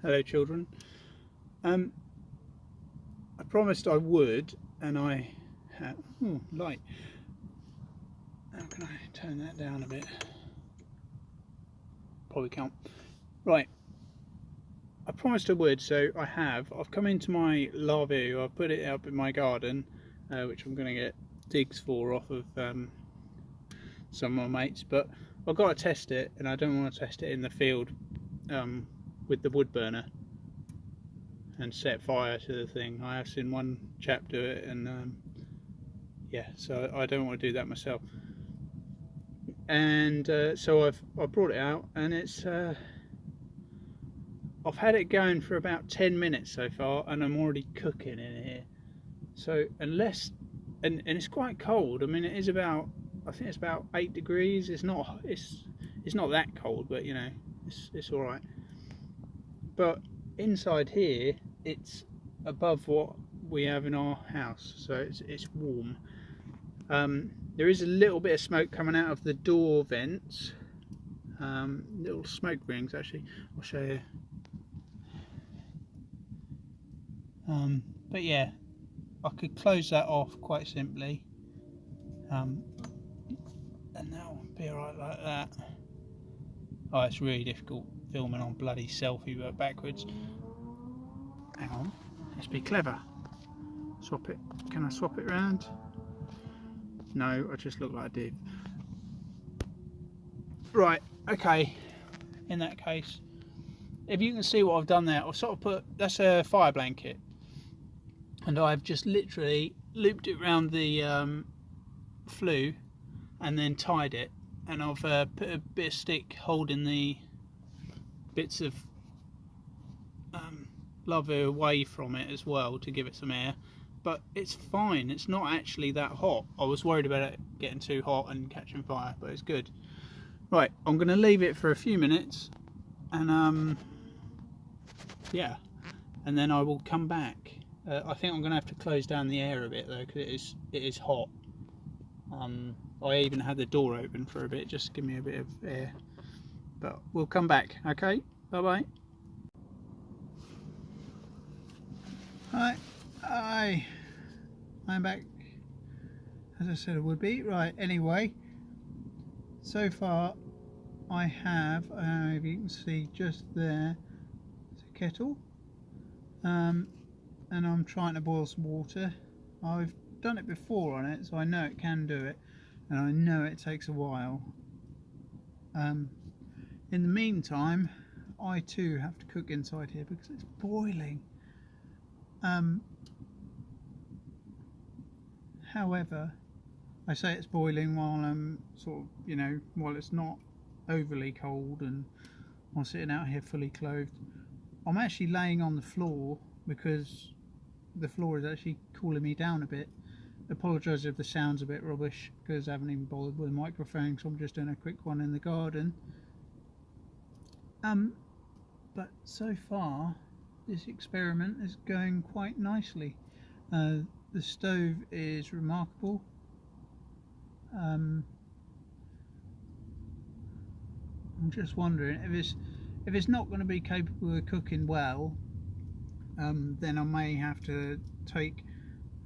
Hello children. I promised I would, and I have... light. How can I turn that down a bit? Probably can't. Right. I promised I would, so I have. I've come into my Lavvu, I've put it up in my garden, which I'm going to get digs for off of some of my mates, but I've got to test it, and I don't want to test it in the field with the wood burner and set fire to the thing. I have seen one chap do it, and yeah, so I don't want to do that myself. And so I brought it out, and it's I've had it going for about 10 minutes so far, and I'm already cooking in here. So unless, and it's quite cold. I mean, it is about, I think it's about 8 degrees. It's not that cold, but you know, it's all right. But inside here, it's above what we have in our house, so it's warm. There is a little bit of smoke coming out of the door vents, little smoke rings actually. I'll show you. But yeah, I could close that off quite simply, and that'll be alright like that. Oh, it's really difficult filming on bloody selfie but backwards. Hang on, let's be clever. Swap it. Can I swap it around? No, I just look like a div. Right, okay. In that case, if you can see what I've done there, I've sort of put, that's a fire blanket, and I've just literally looped it around the flue and then tied it, and I've put a bit of stick holding the bits of Lavvu away from it as well to give it some air. But it's fine, it's not actually that hot. I was worried about it getting too hot and catching fire, but it's good. Right, I'm going to leave it for a few minutes, and yeah, and then I will come back. I think I'm going to have to close down the air a bit though, because it is hot. I even had the door open for a bit just to give me a bit of air. But we'll come back, okay? Bye bye. Hi, I'm back, as I said I would be. Right, anyway, so far I have, if you can see just there, it's a kettle, and I'm trying to boil some water. I've done it before on it, so I know it can do it, and I know it takes a while. In the meantime, I too have to cook inside here because it's boiling. However, I say it's boiling while I'm sort of, you know, while it's not overly cold and I'm sitting out here fully clothed. I'm actually laying on the floor because the floor is actually cooling me down a bit. Apologise if the sound's a bit rubbish because I haven't even bothered with the microphone, so I'm just doing a quick one in the garden. But so far this experiment is going quite nicely. The stove is remarkable. I'm just wondering if it's not going to be capable of cooking well, then I may have to take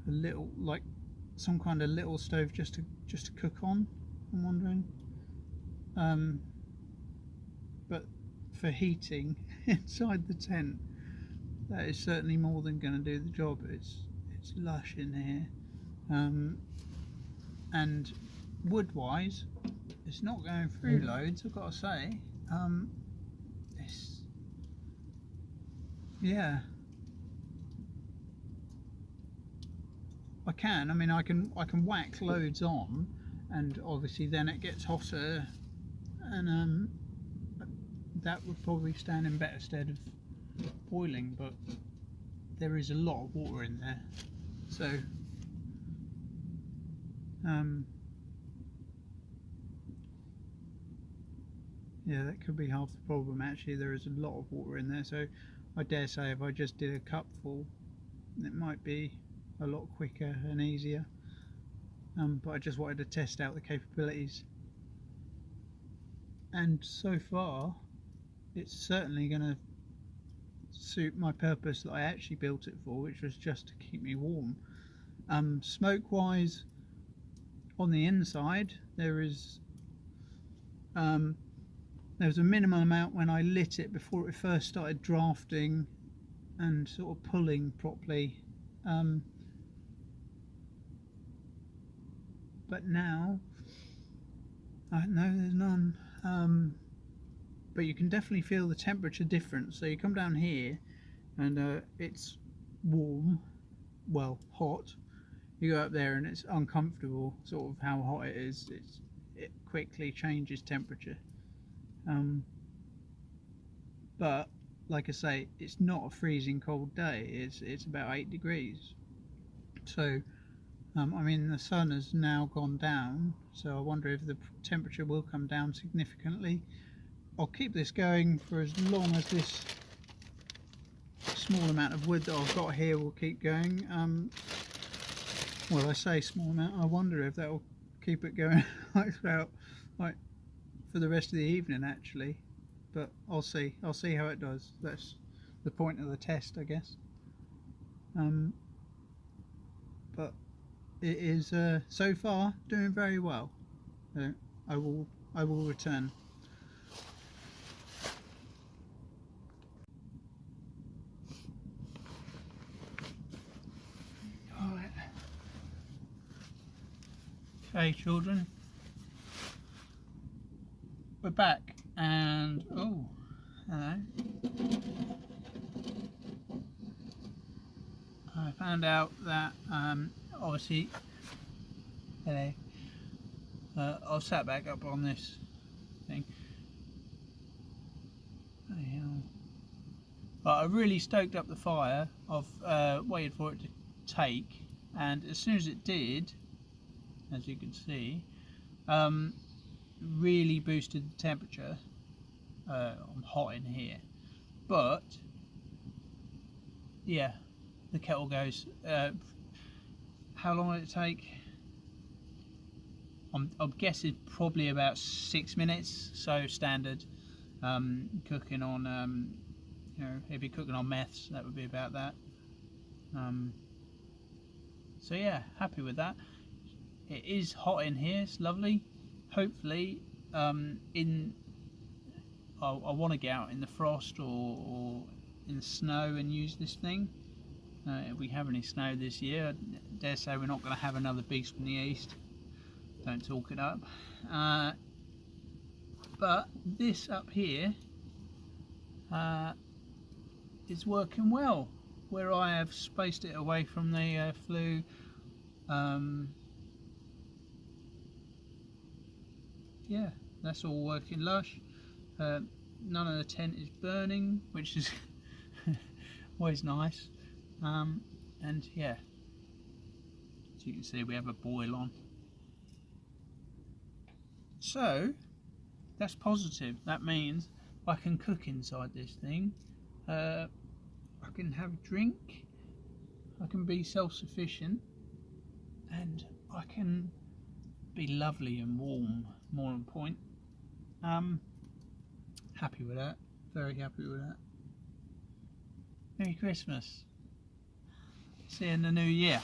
a little, like some kind of little stove just to cook on. I'm wondering, but for heating inside the tent, that is certainly more than going to do the job. It's lush in here, and wood wise it's not going through loads, I've got to say. Yeah, I can whack loads on, and obviously then it gets hotter, and that would probably stand in better stead of boiling, but there is a lot of water in there, so yeah, that could be half the problem. Actually, there is a lot of water in there, so I dare say if I just did a cupful, it might be a lot quicker and easier. But I just wanted to test out the capabilities, and so far it's certainly going to suit my purpose that I actually built it for, which was just to keep me warm. Smoke wise, on the inside there is there was a minimal amount when I lit it before it first started drafting and sort of pulling properly, but now no, there's none. But you can definitely feel the temperature difference. So you come down here and it's warm, well, hot. You go up there and it's uncomfortable, sort of how hot it is. It quickly changes temperature. But like I say, it's not a freezing cold day. It's about 8 degrees. So I mean, the sun has now gone down, so I wonder if the temperature will come down significantly. I'll keep this going for as long as this small amount of wood that I've got here will keep going. Well, I say small amount, I wonder if that will keep it going like for the rest of the evening actually, but I'll see how it does. That's the point of the test, I guess. But it is so far doing very well. I will return. Alright. Okay, children, we're back, and oh, hello. I found out that obviously, hello, I've sat back up on this thing. But I really stoked up the fire. I've waited for it to take, and as soon as it did, as you can see, really boosted the temperature. I'm hot in here, but yeah, the kettle goes. How long will it take? I'm guessing probably about 6 minutes. So standard. Cooking on, you know, if you're cooking on meths, that would be about that. So yeah, happy with that. It is hot in here. It's lovely. Hopefully, I want to get out in the frost or in the snow and use this thing. If we have any snow this year, I dare say we're not going to have another beast from the east. Don't talk it up. But this up here is working well, where I have spaced it away from the flue. Yeah, that's all working lush. None of the tent is burning, which is always nice. And yeah, as you can see, we have a boil on. So that's positive. That means I can cook inside this thing. I can have a drink. I can be self-sufficient, and I can be lovely and warm. More on point. Happy with that. Very happy with that. Merry Christmas. See you in the new year.